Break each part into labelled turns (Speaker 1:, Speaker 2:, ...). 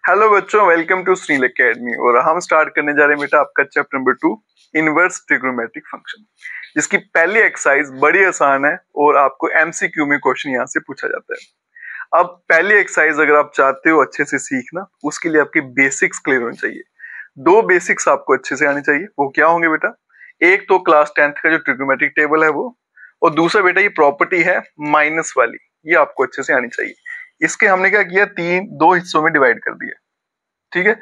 Speaker 1: Hello बच्चों, welcome to Sunil academy. और हम स्टार्ट करने जा रहे हैं बेटा आपका chapter number 2, inverse trigonometric function, जिसकी पहली एक्सरसाइज बड़ी आसान है और आपको एमसीक्यू में क्वेश्चन यहाँ से पूछा जाता है। अब पहली एक्सरसाइज अगर आप चाहते हो अच्छे से सीखना, उसके लिए आपकी बेसिक्स क्लियर होनी चाहिए। दो बेसिक्स आपको अच्छे से आनी चाहिए। वो क्या होंगे बेटा? एक तो क्लास 10th का जो ट्रिग्नोमेट्रिक टेबल है वो, और दूसरा बेटा ये प्रॉपर्टी है माइनस वाली, ये आपको अच्छे से आनी चाहिए। इसके हमने क्या किया, दो हिस्सों में डिवाइड कर दिया। ठीक है,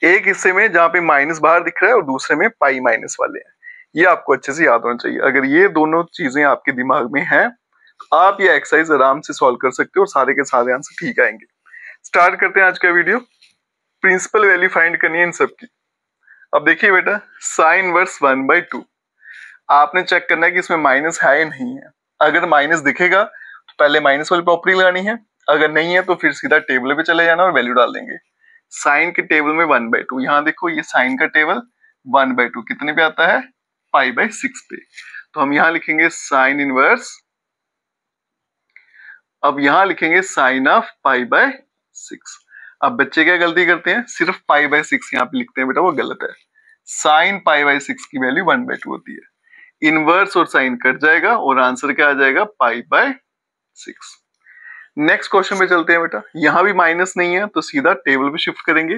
Speaker 1: एक हिस्से में जहां पे माइनस बाहर दिख रहा है और दूसरे में पाई माइनस वाले हैं। ये आपको अच्छे से याद होना चाहिए। अगर ये दोनों चीजें आपके दिमाग में हैं तो आप ये एक्सरसाइज आराम से सॉल्व कर सकते हो और सारे के सारे आंसर ठीक आएंगे। स्टार्ट करते हैं आज का वीडियो। प्रिंसिपल वैल्यू फाइंड करनी है इन सबकी। अब देखिए बेटा, साइन इनवर्स 1/2 आपने चेक करना है कि इसमें माइनस है या नहीं है। अगर माइनस दिखेगा तो पहले माइनस वाली प्रॉपर्टी लगानी है, अगर नहीं है तो फिर सीधा टेबल पे चले जाना और वैल्यू डाल देंगे। साइन के टेबल में 1/2, यहाँ देखो ये साइन का टेबल 1/2 कितने पे आता है? π/6 पे। तो हम यहाँ लिखेंगे साइन इनवर्स, अब यहाँ लिखेंगे साइन ऑफ π/6। अब बच्चे क्या गलती करते हैं, सिर्फ π/6 यहाँ पे लिखते हैं बेटा, वो गलत है। साइन π/6 की वैल्यू 1/2 होती है। इनवर्स और साइन कट जाएगा और आंसर क्या आ जाएगा? π/6। नेक्स्ट क्वेश्चन पे चलते हैं बेटा। यहां भी माइनस नहीं है तो सीधा टेबल पे शिफ्ट करेंगे।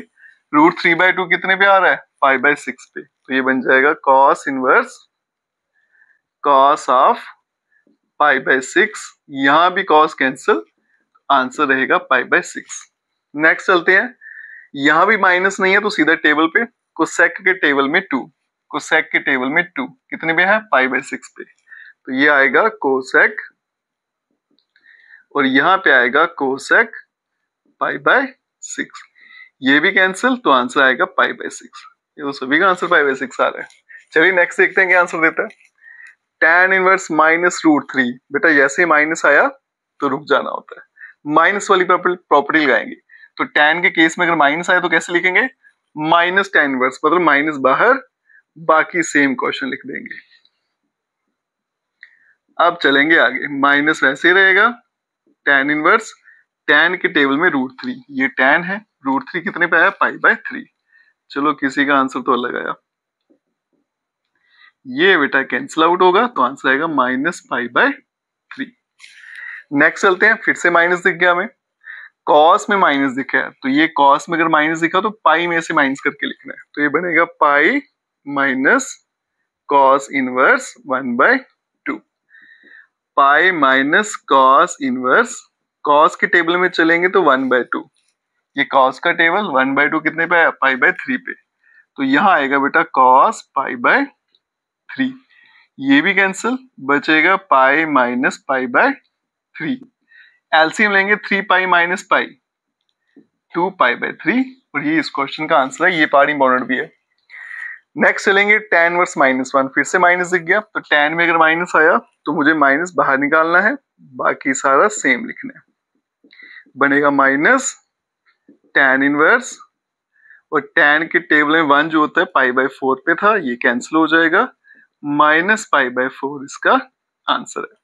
Speaker 1: √3/2 कितने पे आ रहा है? π/6 पे। तो ये बन जाएगा cos इनवर्स cos ऑफ π/6। यहां भी cos कैंसिल, आंसर रहेगा π/6। नेक्स्ट चलते हैं। यहां भी माइनस नहीं है तो सीधा टेबल पे, कोसेक के टेबल में 2, कोसेक के टेबल में 2 कितने पे है? π/6 पे। तो ये आएगा कोसेक और यहाँ पे आएगा कोसेक π/6। ये भी कैंसिल, तो आंसर आएगा π/6। ये तो सभी का आंसर π/6 आ रहा है। चलिए नेक्स्ट देखते हैं क्या आंसर देता है। tan inverse -√3। बेटा जैसे ही माइनस आया तो रुक जाना होता है, माइनस वाली प्रॉपर्टी लगाएंगे। तो tan के केस में अगर माइनस आया तो कैसे लिखेंगे? माइनस tan इनवर्स, मतलब माइनस बाहर, बाकी सेम क्वेश्चन लिख देंगे। अब चलेंगे आगे, माइनस वैसे ही रहेगा। tan इनवर्स, tan के टेबल में √3, ये tan है, √3 कितने पे आया? π/3। चलो किसी का आंसर तो अलग आया, ये बेटा कैंसिल आउट होगा तो आंसर आएगा -π/3। नेक्स्ट चलते हैं, फिर से माइनस दिख गया हमें, cos में माइनस दिखा है तो ये cos में अगर माइनस दिखा तो पाई में से माइनस करके लिखना है। तो ये बनेगा पाई माइनस cos इनवर्स 1/2। पाई माइनस cos इनवर्स, cos के टेबल में चलेंगे तो 1/2, ये cos का टेबल 1/2 कितने पे है? π/3 पे। तो यहाँ आएगा बेटा cos π/3। ये भी कैंसिल, बचेगा पाई माइनस π/3। एलसीएम लेंगे 3π माइनस पाई, 2π/3, और ये इस क्वेश्चन का आंसर है। ये पार्ट इंपॉर्टेंट भी है। नेक्स्ट चलेंगे tan इनवर्स -1। फिर से माइनस दिख गया, तो tan में अगर माइनस आया तो मुझे माइनस बाहर निकालना है, बाकी सारा सेम लिखना है। बनेगा माइनस tan इनवर्स, और tan के टेबल में 1 जो होता है π/4 पे था, ये कैंसिल हो जाएगा, माइनस π/4 इसका आंसर है।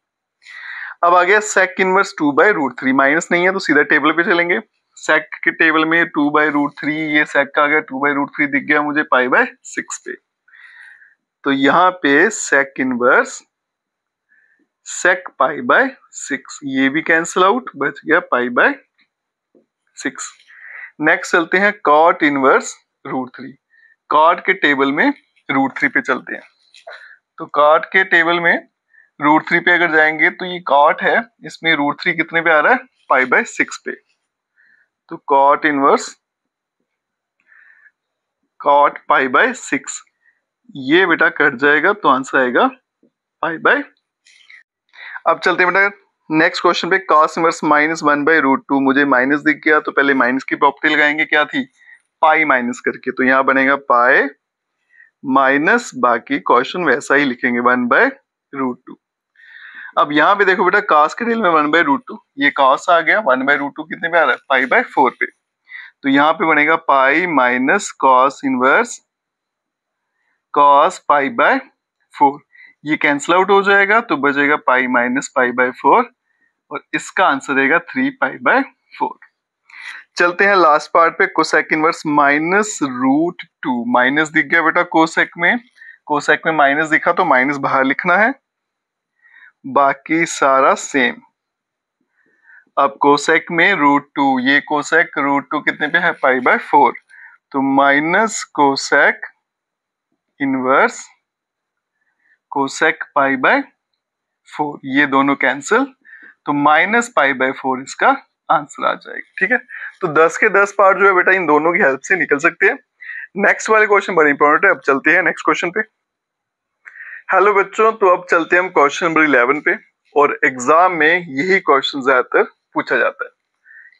Speaker 1: अब आ गया sec इनवर्स 2/√3। माइनस नहीं है तो सीधा टेबल पे चलेंगे। sec के टेबल में 2/√3, ये sec का आ गया 2/√3 दिख गया मुझे π/6 पे। तो यहाँ पे sec इनवर्स sec π/6, ये भी कैंसिल आउट, बच गया π/6। नेक्स्ट चलते हैं cot इनवर्स √3। cot के टेबल में √3 पे चलते हैं। तो cot के टेबल में √3 पे अगर जाएंगे तो ये cot है, इसमें √3 कितने पे आ रहा है? π/6 पे। तो cot इनवर्स cot π/6, ये बेटा कट जाएगा तो आंसर आएगा π/। अब चलते हैं बेटा नेक्स्ट क्वेश्चन पे। cos इनवर्स -1/√2, मुझे माइनस दिख गया तो पहले माइनस की प्रॉपर्टी लगाएंगे, क्या थी? पाई माइनस करके। तो यहाँ बनेगा पाई माइनस, बाकी क्वेश्चन वैसा ही लिखेंगे 1/√2। अब यहाँ पे देखो बेटा, cos के टेबल में 1/√2, ये cos आ गया, 1/√2 कितने पे आ रहा है? π/4 पे। तो यहाँ पे बनेगा पाई माइनस cos इनवर्स cos π/4, ये कैंसिल आउट हो जाएगा तो बचेगा पाई माइनस π/4, और इसका आंसर रहेगा 3π/4। चलते हैं लास्ट पार्ट पे, cosec inverse minus root two. Minus दिख गया बेटा कोसेक में माइनस दिखा तो माइनस बाहर लिखना है, बाकी सारा सेम। अब कोसेक में रूट टू, ये कोसेक रूट टू कितने पे है, पाई बाय 4, तो minus cosec inverse cosec pi by 4, ये दोनों कैंसिल, तो माइनस पाई बाय 4 इसका आंसर आ जाएगा। ठीक है, तो 10 के 10 पार्ट जो है बेटा इन दोनों की हेल्प से निकल सकते हैं। नेक्स्ट वाले क्वेश्चन बड़े इंपॉर्टेंट है, अब चलते हैं नेक्स्ट क्वेश्चन पे। हेलो बच्चों, तो अब चलते हैं हम क्वेश्चन नंबर 11 पे, और एग्जाम में यही क्वेश्चन ज्यादातर पूछा जाता है।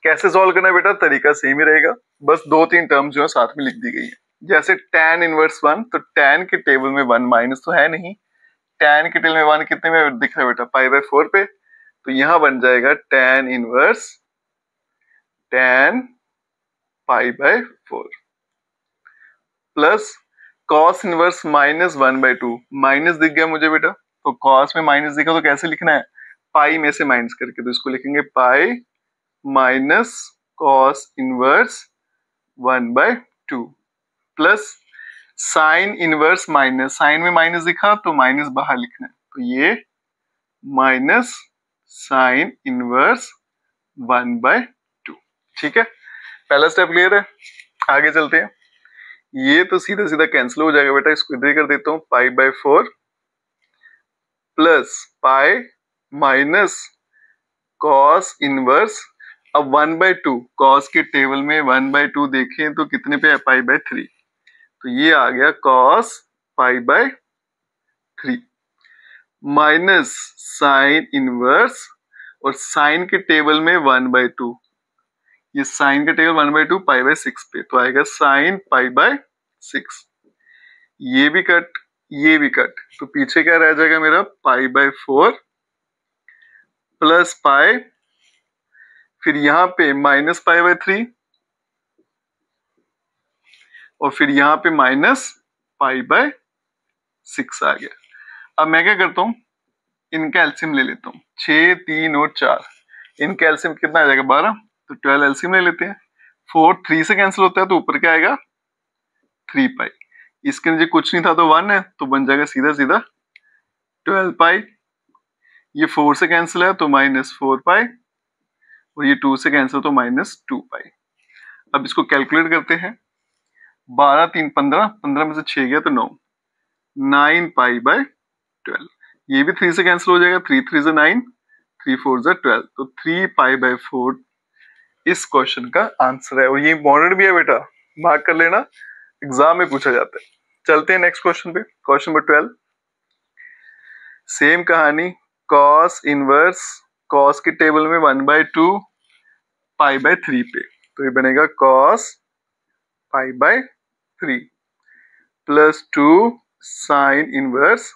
Speaker 1: कैसे सॉल्व करना है बेटा, तरीका सेम ही रहेगा, बस 2-3 टर्म जो है साथ में लिख दी गई है। जैसे tan इनवर्स 1, तो tan के टेबल में 1 माइनस तो है नहीं, tan के टेबल में 1 कितने में दिख रहा है बेटा, पाई बाय 4 पे, तो यहां बन जाएगा tan inverse tan pi by 4 plus cos inverse minus 1/2, minus दिख गया मुझे बेटा, तो cos में माइनस दिखा तो कैसे लिखना है, पाई में से माइनस करके, तो इसको लिखेंगे pi minus cos inverse 1/2 plus sine inverse minus, sine में माइनस दिखा तो माइनस बाहर लिखना है, तो ये माइनस साइन इनवर्स 1/2। ठीक है, पहला स्टेप क्लियर है, आगे चलते हैं। ये तो सीधा सीधा कैंसिल हो जाएगा बेटा, इसको इधर ही कर देता हूं, pi by 4 plus pi minus cos inverse, अब 1/2, कॉस के टेबल में 1/2 देखें तो कितने पे है, पाई बाय 3, तो ये आ गया cos pi by 3 minus sine inverse, और साइन के टेबल में 1/2, ये साइन का टेबल 1/2 पाई बाय 6 पे, तो आएगा साइन पाई बाय 6, ये भी कट ये भी कट, तो पीछे क्या रह जाएगा मेरा, पाई बाय 4 प्लस पाई, फिर यहां पे माइनस पाई बाय 3, और फिर यहां पे माइनस पाई बाय 6 आ गया। अब मैं क्या करता हूं, इनका एलसीएम ले लेता हूं, 6, 3 और 4, इनका एलसीएम कितना आ जाएगा, 12, तो 12 एलसीएम ले लेते हैं। 4 3 से कैंसिल होता है, तो ऊपर क्या आएगा, 3 पाई, इसके नीचे कुछ नहीं था तो 1 है, तो बन जाएगा सीधा सीधा 12 पाई। ये 4 से कैंसिल है तो माइनस 4 पाई, और ये 2 से कैंसिल तो माइनस 2 पाई। अब इसको कैलकुलेट करते हैं, 12 3 15, 15 में से 6 गया तो 9, 9 पाई बाय 12, ये भी 3 से कैंसिल हो जाएगा, 3 3 से 9, 3 4 से 12, तो 3 पाई बाय 4 इस क्वेश्चन का आंसर है, और ये इंपॉर्टेंट भी है बेटा, मार्क कर लेना, एग्जाम में पूछा जाता है। चलते हैं नेक्स्ट क्वेश्चन पे, क्वेश्चन नंबर 12, सेम कहानी, cos इनवर्स, cos के टेबल में 1/2 पाई बाय 3 पे, तो ये बनेगा cos pi by 3 plus 2 sine inverse,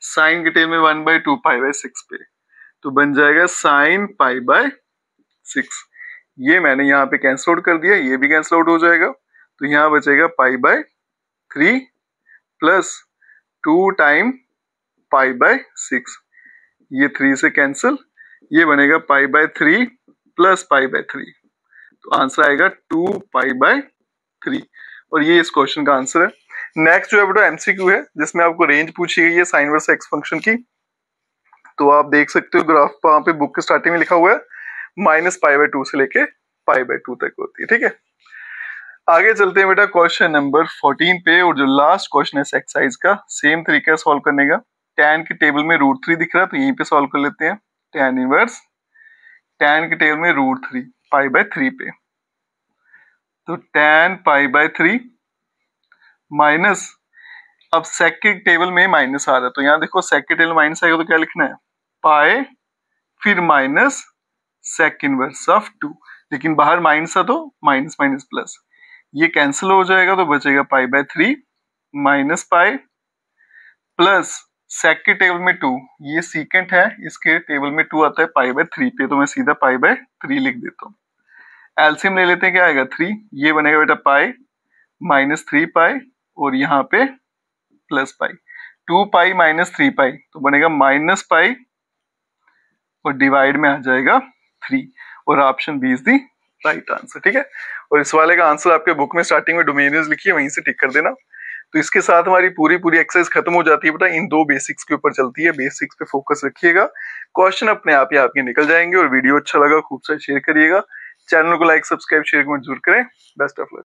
Speaker 1: sine के टेबल में 1/2 पाई बाय 6 पे, तो बन जाएगा साइन पाई बाय 6, ये मैंने यहाँ पे कैंसिल आउट कर दिया, ये भी कैंसिल आउट हो जाएगा, तो यहाँ बचेगा pi by 3 plus 2 time pi by 6, ये 3 से कैंसिल, ये बनेगा पाई बाय 3 प्लस पाई बाय 3, तो आंसर आएगा 2 पाई बाय 3, और ये इस क्वेश्चन का आंसर है। नेक्स्ट जो है बेटा एमसीक्यू है, जिसमें आपको रेंज पूछी गई है साइन वर्स एक्स फंक्शन की, तो आप देख सकते हो ग्राफ वहां पे बुक के स्टार्टिंग में लिखा हुआ है -π/2 से लेके π/2 तक होती है। ठीक है, आगे चलते हैं बेटा क्वेश्चन नंबर 14 पे, और जो लास्ट क्वेश्चन है एक्सरसाइज का, सेम तरीका सॉल्व करने का। tan के टेबल में √3 दिख रहा है, तो यहीं पे सॉल्व कर लेते हैं, tan इनवर्स tan के टेबल में √3 पाई बाय 3 पे, तो tan पाई बाय 3 माइनस, अब सेक के टेबल में माइनस आ रहा है, तो यहाँ देखो सेक के टेबल माइनस आएगा तो क्या लिखना है, पाई फिर माइनस सेक इनवर्स ऑफ 2, लेकिन बाहर माइनस था तो माइनस माइनस प्लस, ये कैंसिल हो जाएगा तो बचेगा pi by 3 minus pi plus sec के टेबल में 2, ये सीकेंट है, इसके टेबल में 2 आता है पाई बाय 3 पे, तो मैं सीधा पाई बाय 3 लिख देता हूँ। एलसीएम ले लेते हैं, क्या आएगा 3, ये बनेगा बेटा पाई माइनस 3 पाई, और यहाँ पे प्लस पाई, 2 पाई माइनस 3 पाई, तो बनेगा माइनस पाई, और डिवाइड में आ जाएगा 3, और option B is the right answer, ठीक है। और इस वाले का आंसर आपके बुक में स्टार्टिंग में डोमेनियस लिखी है, वहीं से टिक कर देना। तो इसके साथ हमारी पूरी एक्सरसाइज खत्म हो जाती है बेटा। इन 2 बेसिक्स के ऊपर चलती है, बेसिक्स पे फोकस रखिएगा, क्वेश्चन अपने आप ही आपके निकल जाएंगे। और वीडियो अच्छा लगा खूब सारा शेयर करिएगा, चैनल को लाइक सब्सक्राइब शेयर कमेंट जरूर करें। Best of luck.